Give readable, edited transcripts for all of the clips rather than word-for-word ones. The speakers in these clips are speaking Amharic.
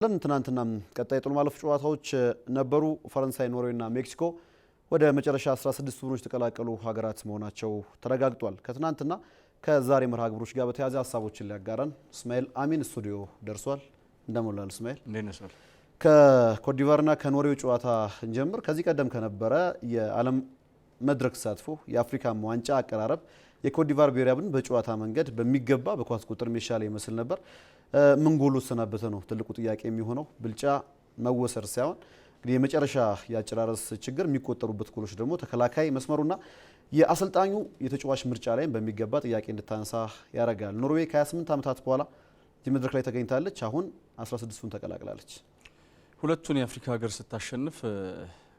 ትናንትና ቀጣይ ጥሎ ማለፍ ጨዋታዎች ነበሩ። ፈረንሳይ፣ ኖርዌይና ሜክሲኮ ወደ መጨረሻ 16 ቡድኖች ተቀላቀሉ ሀገራት መሆናቸው ተረጋግጧል። ከትናንትና ከዛሬ መርሃ ግብሮች ጋር በተያያዘ ሀሳቦችን ሊያጋራን እስማኤል አሚን ስቱዲዮ ደርሷል። እንደሞላል እስማኤል እንደነሰል ከኮትዲቫርና ከኖርዌይ ጨዋታ እንጀምር። ከዚህ ቀደም ከነበረ የዓለም መድረክ ተሳትፎ የአፍሪካ ዋንጫ አቀራረብ የኮትዲቫር ብሔራዊ ቡድን በጨዋታ መንገድ በሚገባ በኳስ ቁጥር የሚሻል ይመስል ነበር። ምን ጎሉ ተሰናበተ ነው ትልቁ ጥያቄ የሚሆነው። ብልጫ መወሰድ ሳይሆን እንግዲህ የመጨረሻ ያጨራረስ ችግር የሚቆጠሩበት ጎሎች ደግሞ ተከላካይ መስመሩና የአሰልጣኙ የተጫዋች ምርጫ ላይ በሚገባ ጥያቄ እንድታነሳ ያደርጋል። ኖርዌይ ከ28 ዓመታት በኋላ እዚህ መድረክ ላይ ተገኝታለች። አሁን 16ቱን ተቀላቅላለች። ሁለቱን የአፍሪካ ሀገር ስታሸንፍ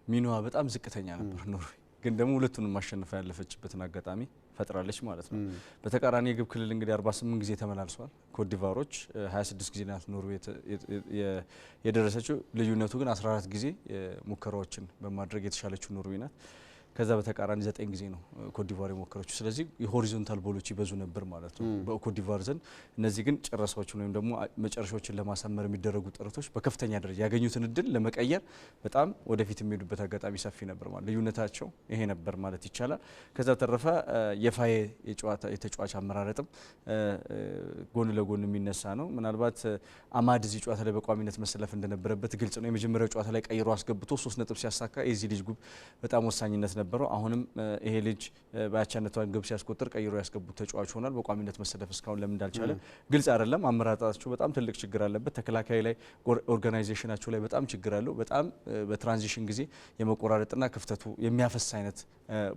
ሚናዋ በጣም ዝቅተኛ ነበር። ኖርዌይ ግን ደግሞ ሁለቱንም ማሸነፍ ያለፈችበትን አጋጣሚ ፈጥራለች ማለት ነው። በተቃራኒ የግብ ክልል እንግዲህ 48 ጊዜ ተመላልሷል። ኮትዲቫሮች 26 ጊዜ ናት ኖርዌይ የደረሰችው። ልዩነቱ ግን 14 ጊዜ ሙከራዎችን በማድረግ የተሻለችው ኖርዌይ ናት። ከዛ በተቃራኒ 9 ጊዜ ነው ኮትዲቫር የሞከረችው። ስለዚህ የሆሪዞንታል ቦሎች ይበዙ ነበር ማለት ነው በኮትዲቫር ዘንድ። እነዚህ ግን ጨረሳዎችን ወይም ደግሞ መጨረሻዎችን ለማሳመር የሚደረጉ ጥረቶች በከፍተኛ ደረጃ ያገኙትን እድል ለመቀየር በጣም ወደፊት የሚሄዱበት አጋጣሚ ሰፊ ነበር ማለት ልዩነታቸው ይሄ ነበር ማለት ይቻላል። ከዛ በተረፈ የፋዬ የተጫዋች አመራረጥም ጎን ለጎን የሚነሳ ነው። ምናልባት አማድ እዚህ ጨዋታ ላይ በቋሚነት መሰለፍ እንደነበረበት ግልጽ ነው። የመጀመሪያው ጨዋታ ላይ ቀይሮ አስገብቶ 3 ነጥብ ሲያሳካ የዚህ ልጅ ጉብ በጣም ወሳኝነት ነበረው። አሁንም ይሄ ልጅ በአቻነቷን ግብ ሲያስቆጥር ቀይሮ ያስገቡት ተጫዋች ሆኗል። በቋሚነት መሰለፍ እስካሁን ለምን እንዳልቻለ ግልጽ አይደለም። አመራረጣቸው በጣም ትልቅ ችግር አለበት። ተከላካይ ላይ ኦርጋናይዜሽናቸው ላይ በጣም ችግር አለው። በጣም በትራንዚሽን ጊዜ የመቆራረጥና ክፍተቱ የሚያፈስ አይነት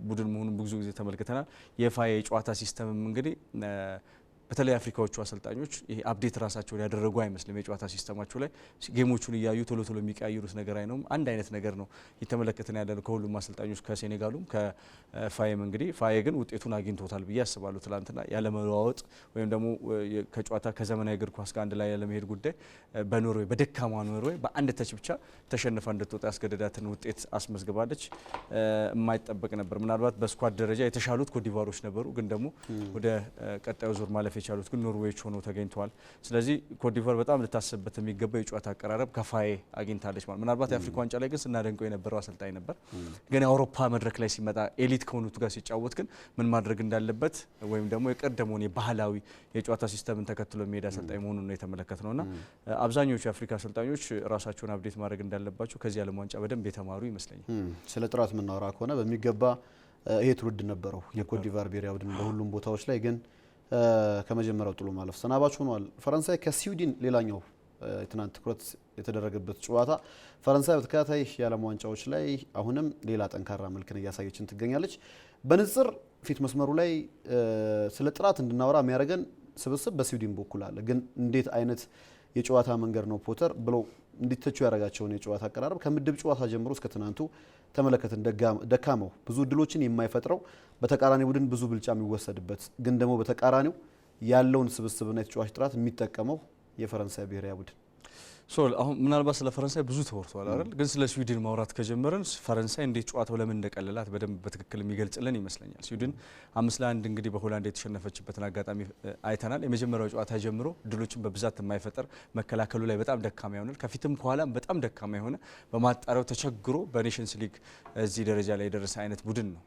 ቡድን መሆኑን ብዙ ጊዜ ተመልክተናል። የፋዬ የጨዋታ ሲስተምም እንግዲህ በተለይ አፍሪካዎቹ አሰልጣኞች ይሄ አፕዴት ራሳቸውን ያደረጉ አይመስልም። የጨዋታ ሲስተማቸው ላይ ጌሞቹን እያዩ ቶሎ የሚቀያየሩት ነገር አይነውም። አንድ አይነት ነገር ነው የተመለከተን ያለነው ከሁሉም አሰልጣኞች ከሴኔጋሉም ከፋዬም። እንግዲህ ፋዬ ግን ውጤቱን አግኝቶታል ብዬ አስባለሁ። ትላንትና ያለመለዋወጥ ወይም ደግሞ ከጨዋታ ከዘመናዊ እግር ኳስ ጋር አንድ ላይ ያለመሄድ ጉዳይ በኖርዌይ በደካማ ኖርዌይ በአንድ ተች ብቻ ተሸንፋ እንድትወጣ ያስገደዳትን ውጤት አስመዝግባለች። የማይጠበቅ ነበር። ምናልባት በስኳድ ደረጃ የተሻሉት ኮትዲቫሮች ነበሩ፣ ግን ደግሞ ወደ ቀጣዩ ዙር ማለፍ የቻሉት ግን ኖርዌዮች ሆነው ተገኝተዋል። ስለዚህ ኮትዲቫር በጣም ልታሰብበት የሚገባው የጨዋታ አቀራረብ ከፋዬ አግኝታለች ማለት። ምናልባት የአፍሪካ ዋንጫ ላይ ግን ስናደንቀው የነበረው አሰልጣኝ ነበር፣ ግን የአውሮፓ መድረክ ላይ ሲመጣ ኤሊት ከሆኑት ጋር ሲጫወት ግን ምን ማድረግ እንዳለበት ወይም ደግሞ የቀደመውን የባህላዊ የጨዋታ ሲስተምን ተከትሎ የሚሄድ አሰልጣኝ መሆኑን ነው የተመለከትነውና አብዛኞቹ የአፍሪካ አሰልጣኞች ራሳቸውን አፕዴት ማድረግ እንዳለባቸው ከዚህ ዓለም ዋንጫ በደንብ የተማሩ ይመስለኛል። ስለ ጥራት የምናወራ ከሆነ በሚገባ ይሄ ትውልድ ነበረው የኮትዲቫር ብሔራዊ ቡድን በሁሉም ቦታዎች ላይ ግን ከመጀመሪያው ጥሎ ማለፍ ሰናባች ሆኗል። ፈረንሳይ ከስዊድን ሌላኛው ትናንት ትኩረት የተደረገበት ጨዋታ። ፈረንሳይ በተከታታይ የዓለም ዋንጫዎች ላይ አሁንም ሌላ ጠንካራ መልክን እያሳየችን ትገኛለች። በንጽር ፊት መስመሩ ላይ ስለ ጥራት እንድናወራ የሚያደርገን ስብስብ በስዊድን በኩል አለ። ግን እንዴት አይነት የጨዋታ መንገድ ነው ፖተር ብለው እንዲተቹ ያደረጋቸውን የጨዋታ አቀራረብ ከምድብ ጨዋታ ጀምሮ እስከ ትናንቱ ተመለከትን። ደካማው ብዙ እድሎችን የማይፈጥረው በተቃራኒ ቡድን ብዙ ብልጫ የሚወሰድበት ግን ደግሞ በተቃራኒው ያለውን ስብስብና የተጫዋች ጥራት የሚጠቀመው የፈረንሳይ ብሔራዊ ቡድን አሁን ምናልባት ስለ ፈረንሳይ ብዙ ተወርቷል አይደል? ግን ስለ ስዊድን ማውራት ከጀመረን ፈረንሳይ እንዴት ጨዋታው ለምን እንደቀለላት በደንብ በትክክል የሚገልጽልን ይመስለኛል። ስዊድን 5-1 እንግዲህ በሆላንድ የተሸነፈችበትን አጋጣሚ አይተናል። የመጀመሪያው ጨዋታ ጀምሮ ድሎችን በብዛት የማይፈጠር መከላከሉ ላይ በጣም ደካማ ይሆናል፣ ከፊትም ከኋላም በጣም ደካማ የሆነ በማጣሪያው ተቸግሮ በኔሽንስ ሊግ እዚህ ደረጃ ላይ የደረሰ አይነት ቡድን ነው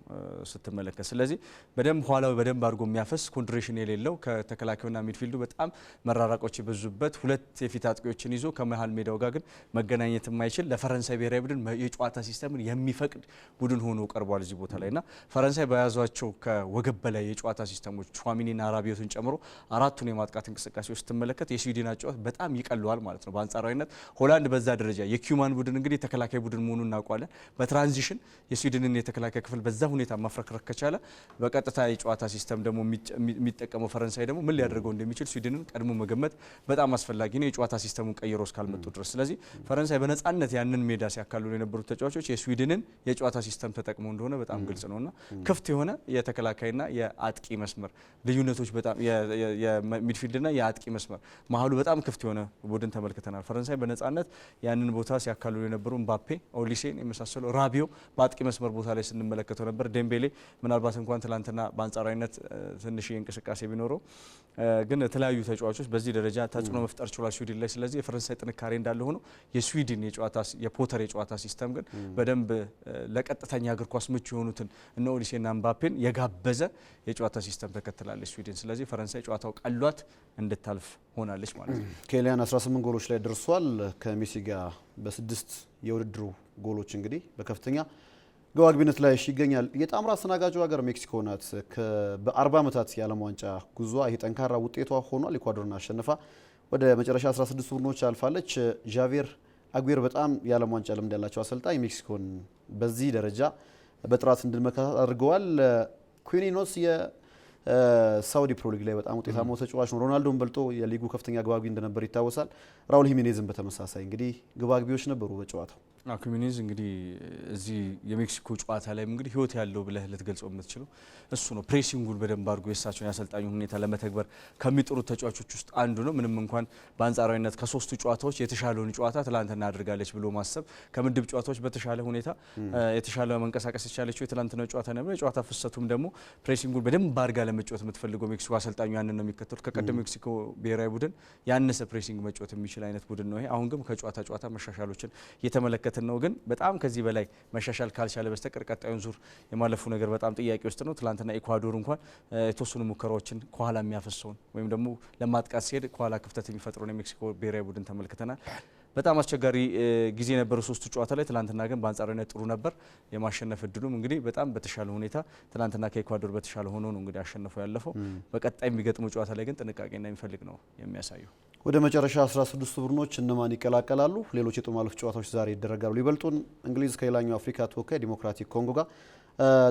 ስትመለከት። ስለዚህ በደንብ ኋላው በደንብ አድርጎ የሚያፈስ ኮንትሬሽን የሌለው ከተከላካዩና ሚድፊልዱ በጣም መራራቆች የበዙበት ሁለት የፊት አጥቂዎችን ይዞ መሀል ሜዳው ጋር ግን መገናኘት የማይችል ለፈረንሳይ ብሔራዊ ቡድን የጨዋታ ሲስተምን የሚፈቅድ ቡድን ሆኖ ቀርቧል እዚህ ቦታ ላይና ፈረንሳይ በያዟቸው ከወገብ በላይ የጨዋታ ሲስተሞች ቹዋሚኒና ራቢዮትን ጨምሮ አራቱን የማጥቃት እንቅስቃሴዎች ስትመለከት የስዊድን ጨዋታ በጣም ይቀለዋል ማለት ነው። በአንጻራዊነት ሆላንድ በዛ ደረጃ የኪዩማን ቡድን እንግዲህ ተከላካይ ቡድን መሆኑን እናውቃለን። በትራንዚሽን የስዊድንን የተከላካይ ክፍል በዛ ሁኔታ ማፍረክረክ ከቻለ በቀጥታ የጨዋታ ሲስተም ደግሞ የሚጠቀመው ፈረንሳይ ደግሞ ምን ሊያደርገው እንደሚችል ስዊድንን ቀድሞ መገመት በጣም አስፈላጊ ነው የጨዋታ ሲስተሙን ቀይሮ ካልመጡ ድረስ። ስለዚህ ፈረንሳይ በነጻነት ያንን ሜዳ ሲያካልሉ የነበሩት ተጫዋቾች የስዊድንን የጨዋታ ሲስተም ተጠቅመው እንደሆነ በጣም ግልጽ ነውና ክፍት የሆነ የተከላካይና የአጥቂ መስመር ልዩነቶች በጣም የሚድፊልድና የአጥቂ መስመር መሀሉ በጣም ክፍት የሆነ ቡድን ተመልክተናል። ፈረንሳይ በነጻነት ያንን ቦታ ሲያካልሉ የነበሩ ምባፔ፣ ኦሊሴን የመሳሰሉ ራቢዮ በአጥቂ መስመር ቦታ ላይ ስንመለከተው ነበር። ዴምቤሌ ምናልባት እንኳን ትላንትና በአንጻራዊነት ትንሽ እንቅስቃሴ ቢኖረው ግን የተለያዩ ተጫዋቾች በዚህ ደረጃ ተጽዕኖ መፍጠር ችሏል ስዊድን ላይ። ስለዚህ የፈረንሳይ ጥንካሬ እንዳለ ሆኖ የስዊድን የፖተር የጨዋታ ሲስተም ግን በደንብ ለቀጥተኛ እግር ኳስ ምቹ የሆኑትን እነ ኦሊሴና ምባፔን የጋበዘ የጨዋታ ሲስተም ተከትላለች ስዊድን። ስለዚህ ፈረንሳይ ጨዋታው ቀሏት እንድታልፍ ሆናለች ማለት ነው። ኬሊያን 18 ጎሎች ላይ ደርሷል ከሜሲ ጋር በ6 የውድድሩ ጎሎች እንግዲህ በከፍተኛ ግብ አግቢነት ላይ ይገኛል። የጣምራ አስተናጋጁ ሀገር ሜክሲኮ ናት። በ40 ዓመታት የዓለም ዋንጫ ጉዟ ይሄ ጠንካራ ውጤቷ ሆኗል። ኢኳዶርን አሸንፋ ወደ መጨረሻ 16 ቡድኖች አልፋለች። ዣቪር አጉዌር በጣም የዓለም ዋንጫ ልምድ ያላቸው አሰልጣኝ ሜክሲኮን በዚህ ደረጃ በጥራት እንድንመለከት አድርገዋል። ኩዊኒኖስ የሳውዲ ፕሮ ሊግ ላይ በጣም ውጤታማው ተጫዋች ነው። ሮናልዶን በልጦ የሊጉ ከፍተኛ ግብ አግቢ እንደነበር ይታወሳል። ራውል ሂሜኔዝን በተመሳሳይ እንግዲህ ግብ አግቢዎች ነበሩ በጨዋታው። ኩሚኒዝ እንግዲህ እዚህ የሜክሲኮ ጨዋታ ላይ እንግዲህ ህይወት ያለው ብለህ ልትገልጸው የምትችለው እሱ ነው። ፕሬሲንጉን በደንብ አድርጎ የእሳቸውን ያሰልጣኙ ሁኔታ ለመተግበር ከሚጥሩት ተጫዋቾች ውስጥ አንዱ ነው። ምንም እንኳን በአንጻራዊነት ከሶስቱ ጨዋታዎች የተሻለውን ጨዋታ ትላንትና አድርጋለች ብሎ ማሰብ ከምድብ ጨዋታዎች በተሻለ ሁኔታ የተሻለ መንቀሳቀስ የቻለችው የትላንትናው ጨዋታ ነበር። የጨዋታ ፍሰቱም ደግሞ ፕሬሲንጉን በደንብ አድርጋ ለመጫወት የምትፈልገው ሜክሲኮ አሰልጣኙ ያንን ነው የሚከተሉት። ከቀደም ሜክሲኮ ብሔራዊ ቡድን ያነሰ ፕሬሲንግ መጫወት የሚችል አይነት ቡድን ነው ይሄ። አሁን ግን ከጨዋታ ጨዋታ መሻሻሎችን እየተመለከተ ነው። ግን በጣም ከዚህ በላይ መሻሻል ካልቻለ በስተቀር ቀጣዩን ዙር የማለፉ ነገር በጣም ጥያቄ ውስጥ ነው። ትላንትና ኢኳዶር እንኳን የተወሰኑ ሙከራዎችን ከኋላ የሚያፈሰውን ወይም ደግሞ ለማጥቃት ሲሄድ ከኋላ ክፍተት የሚፈጥረውን የሜክሲኮ ብሔራዊ ቡድን ተመልክተናል። በጣም አስቸጋሪ ጊዜ ነበሩ ሶስቱ ጨዋታ ላይ። ትላንትና ግን በአንጻራዊነት ጥሩ ነበር። የማሸነፍ እድሉም እንግዲህ በጣም በተሻለ ሁኔታ ትላንትና ከኢኳዶር በተሻለ ሆኖ ነው እንግዲህ አሸንፈው ያለፈው። በቀጣይ የሚገጥሙ ጨዋታ ላይ ግን ጥንቃቄ እንደሚፈልግ ነው የሚያሳየው። ወደ መጨረሻ 16 ቡድኖች እነማን ይቀላቀላሉ? ሌሎች የጥሎ ማለፍ ጨዋታዎች ዛሬ ይደረጋሉ። ይበልጡን እንግሊዝ ከሌላኛው አፍሪካ ተወካይ ዲሞክራቲክ ኮንጎ ጋር፣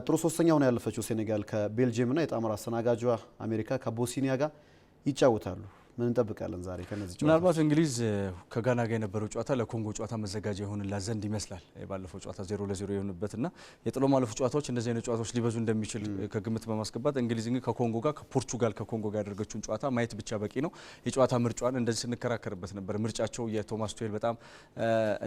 ጥሩ ሶስተኛ ሆና ያለፈችው ሴኔጋል ከቤልጅየምና የጣምራ አስተናጋጇ አሜሪካ ከቦስኒያ ጋር ይጫወታሉ። ምን እንጠብቃለን ዛሬ ከነዚህ ጨዋታ? ምናልባት እንግሊዝ ከጋና ጋር የነበረው ጨዋታ ለኮንጎ ጨዋታ መዘጋጃ ይሆንላት ዘንድ ይመስላል። ባለፈው ጨዋታ 0-0 የሆነበትና የጥሎ ማለፉ ጨዋታዎች እንደዚህ አይነት ጨዋታዎች ሊበዙ እንደሚችል ከግምት በማስገባት እንግሊዝ እንግዲህ ከኮንጎ ጋር ከኮንጎ ጋር ያደረገችውን ጨዋታ ማየት ብቻ በቂ ነው። የጨዋታ ምርጫዋን እንደዚህ ስንከራከርበት ነበር። ምርጫቸው የቶማስ ቱዌል በጣም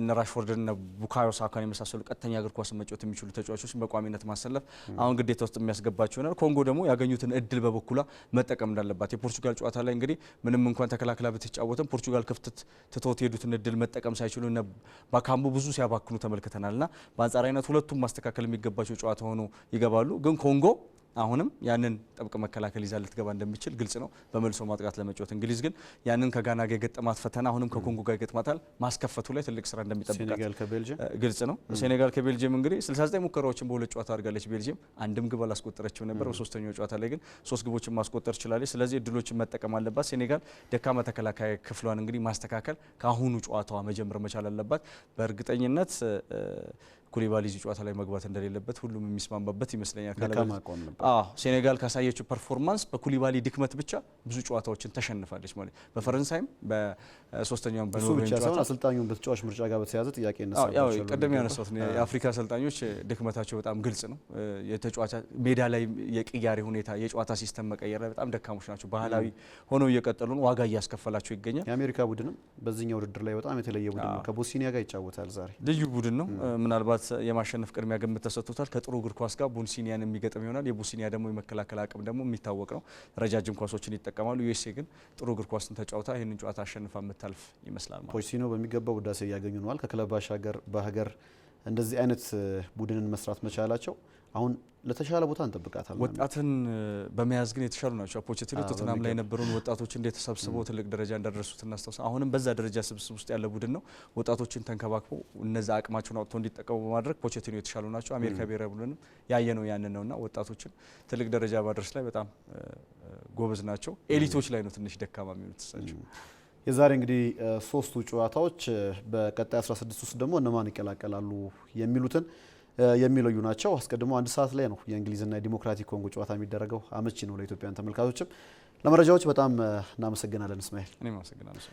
እነ ራሽፎርድን እና ቡካዮ ሳካን የመሳሰሉ ቀጥተኛ እግር ኳስ መጫወት የሚችሉ ተጫዋቾችን በቋሚነት ማሰለፍ አሁን ግዴታ ውስጥ የሚያስገባቸው ይሆናል። ኮንጎ ደግሞ ያገኙትን እድል በበኩሏ መጠቀም እንዳለባት የፖርቹጋል ጨዋታ ላይ እንግዲህ ምንም እንኳን ተከላክላ ብትጫወትም ፖርቹጋል ክፍተት ትተውት የሄዱትን እድል መጠቀም ሳይችሉ እና ባካምቡ ብዙ ሲያባክኑ ተመልክተናልና በአንጻራዊነት ሁለቱም ማስተካከል የሚገባቸው ጨዋታ ሆኖ ይገባሉ። ግን ኮንጎ አሁንም ያንን ጥብቅ መከላከል ይዛ ልትገባ እንደሚችል ግልጽ ነው በመልሶ ማጥቃት ለመጫወት። እንግሊዝ ግን ያንን ከጋና ጋር የገጠማት ፈተና አሁንም ከኮንጎ ጋር ይገጥማታል። ማስከፈቱ ላይ ትልቅ ስራ እንደሚጠብቃት ሴኔጋል ከቤልጅየም ግልጽ ነው። ሴኔጋል ከቤልጅየም እንግዲህ 69 ሙከራዎችን በሁለት ጨዋታ አድርጋለች። ቤልጅየም አንድም ግብ አላስቆጠረችም ነበር። በሶስተኛው ጨዋታ ላይ ግን 3 ግቦችን ማስቆጠር ችላለች። ስለዚህ እድሎችን መጠቀም አለባት። ሴኔጋል ደካማ ተከላካይ ክፍሏን እንግዲህ ማስተካከል ከአሁኑ ጨዋታዋ መጀመር መቻል አለባት። በእርግጠኝነት ኩሊባሊ እዚህ ጨዋታ ላይ መግባት እንደሌለበት ሁሉም የሚስማማበት ይመስለኛል። ሴኔጋል ካሳየችው ፐርፎርማንስ በኩሊባሊ ድክመት ብቻ ብዙ ጨዋታዎችን ተሸንፋለች ማለት በፈረንሳይም በሶስተኛውም በኖርዌይ ጨዋታ አሰልጣኙን በተጫዋች ምርጫ ጋር በተያያዘ ጥያቄ ይነሳል። ያው ቀደም ያነሳሁት የአፍሪካ አሰልጣኞች ድክመታቸው በጣም ግልጽ ነው። የተጫዋች ሜዳ ላይ የቅያሬ ሁኔታ የጨዋታ ሲስተም መቀየር ላይ በጣም ደካሞች ናቸው። ባህላዊ ሆነው እየቀጠሉ ነው። ዋጋ እያስከፈላቸው ይገኛል። የአሜሪካ ቡድንም በዚህኛው ውድድር ላይ በጣም የተለየ ቡድን ነው። ከቦስኒያ ጋር ይጫወታል ዛሬ። ልዩ ቡድን ነው። ምናልባት የማሸነፍ ቅድሚያ ግምት ተሰጥቶታል። ከጥሩ እግር ኳስ ጋር ቦስኒያን የሚገጥም ይሆናል። የቦስኒያ ደግሞ የመከላከል አቅም ደግሞ የሚታወቅ ነው። ረጃጅም ኳሶችን ይጠቀማሉ። ዩኤስኤ ግን ጥሩ እግር ኳስን ተጫውታ ይህንን ጨዋታ አሸንፋ የምታልፍ ይመስላል ማለት ነው። ፖቼቲኖ በሚገባው ውዳሴ እያገኙ ነዋል። ከክለብ ባሻገር በሀገር እንደዚህ አይነት ቡድንን መስራት መቻላቸው አሁን ለተሻለ ቦታ እንጠብቃታለን። ወጣትን በመያዝ ግን የተሻሉ ናቸው። ፖቼቲኖ ቶተናም ላይ የነበሩን ወጣቶች እንዴት ተሰብስበው ትልቅ ደረጃ እንዳደረሱት እናስታውስ። አሁንም በዛ ደረጃ ስብስብ ውስጥ ያለ ቡድን ነው። ወጣቶችን ተንከባክቦ እነዛ አቅማቸውን አውጥተው እንዲጠቀሙ በማድረግ ፖቼቲኖ የተሻሉ ናቸው። አሜሪካ ብሔራዊ ቡድንም ያየነው ያንን ነውና ወጣቶችን ትልቅ ደረጃ ማድረስ ላይ በጣም ጎበዝ ናቸው። ኤሊቶች ላይ ነው ትንሽ ደካማ የሚሆኑት እሳቸው። የዛሬ እንግዲህ ሶስቱ ጨዋታዎች በቀጣይ 16 ውስጥ ደግሞ እነማን ይቀላቀላሉ የሚሉትን የሚለዩ ናቸው። አስቀድሞ 1 ሰዓት ላይ ነው የእንግሊዝና የዲሞክራቲክ ኮንጎ ጨዋታ የሚደረገው። አመቺ ነው ለኢትዮጵያን ተመልካቾችም። ለመረጃዎች በጣም እናመሰግናለን እስማኤል። እኔም አመሰግናለሁ።